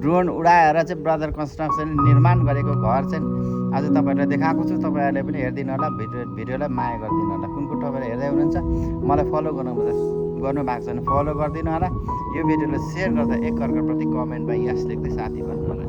Drone उडाएर चाहिँ brother construction निर्माण गरेको घर चाहिँ आज तपाईँहरूलाई देखाएको छु। तपाईँहरूले पनि हेरिदिनु होला, भिडियोलाई माया गरिदिनु होला। कुन तपाईँहरू हेर्दै हुनुहुन्छ मलाई फलो गर्नु भएको छ भने फलो गरिदिनु होला। यो भिडियोलाई सेयर गर्दा एकअर्काप्रति कमेन्टमा यस लेख्दै साथी भन्नु होला।